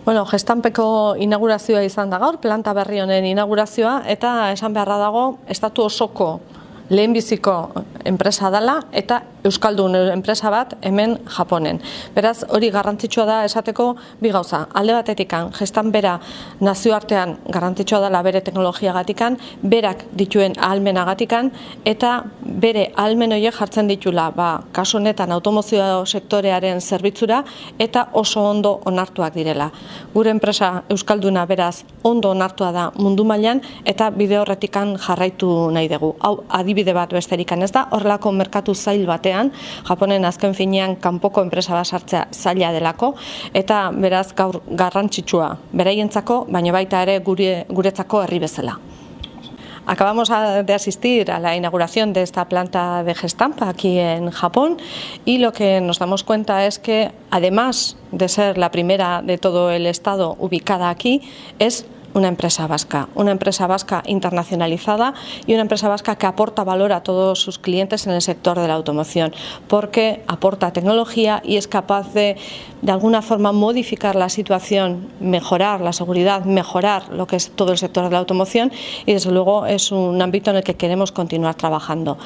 Bueno, Gestampeko inaugurazioa izan da gaur, planta berri honen inaugurazioa, eta esan beharra dago, estatu osoko lehenbiziko enpresa dela eta euskaldun enpresa bat hemen Japonen. Beraz, hori garrantzitsua da esateko bi gauza. Alde batetikan, Gestamp bera nazioartean garrantzitsua dela bere teknologiagatikan, berak dituen ahalmenagatikan, eta bere ahalmen horiek jartzen ditula, kasu honetan automozio sektorearen zerbitzura, eta oso ondo onartuak direla. Gure enpresa euskalduna beraz ondo onartua da mundu mailan eta bide horretikan jarraitu nahi dugu. Hau adibide bat besterikan ez da, horrelako merkatu zail batean, Japonen azken finean kanpoko enpresa bat sartzea zaila delako, eta beraz gaur garrantzitsua beraientzako, baina baita ere guretzako herri bezala. Acabamos de asistir a la inauguración de esta planta de Gestamp aquí en Japón y lo que nos damos cuenta es que, además de ser la primera de todo el estado ubicada aquí, es una empresa vasca internacionalizada y una empresa vasca que aporta valor a todos sus clientes en el sector de la automoción, porque aporta tecnología y es capaz de alguna forma modificar la situación, mejorar la seguridad, mejorar lo que es todo el sector de la automoción, y desde luego es un ámbito en el que queremos continuar trabajando.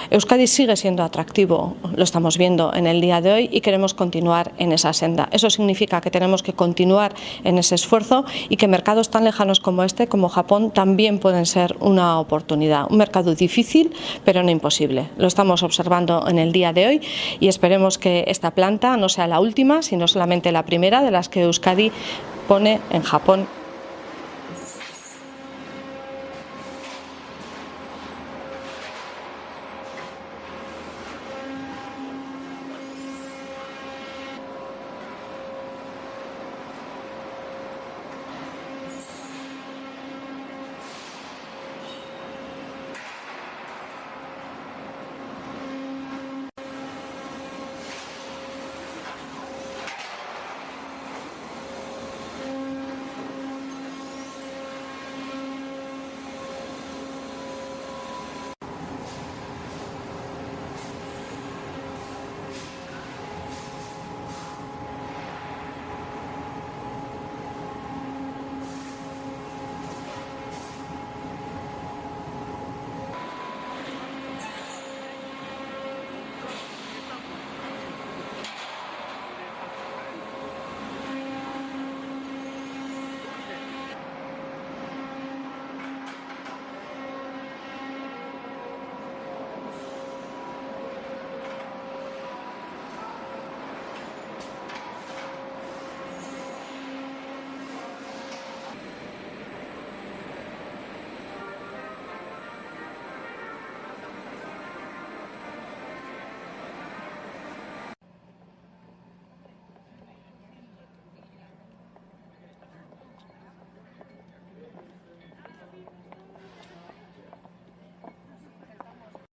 Euskadi sigue siendo atractivo, lo estamos viendo en el día de hoy, y queremos continuar en esa senda. Eso significa que tenemos que continuar en ese esfuerzo y que mercados tan lejanos como este, como Japón, también pueden ser una oportunidad. Un mercado difícil, pero no imposible. Lo estamos observando en el día de hoy y esperemos que esta planta no sea la última, sino solamente la primera de las que Euskadi pone en Japón.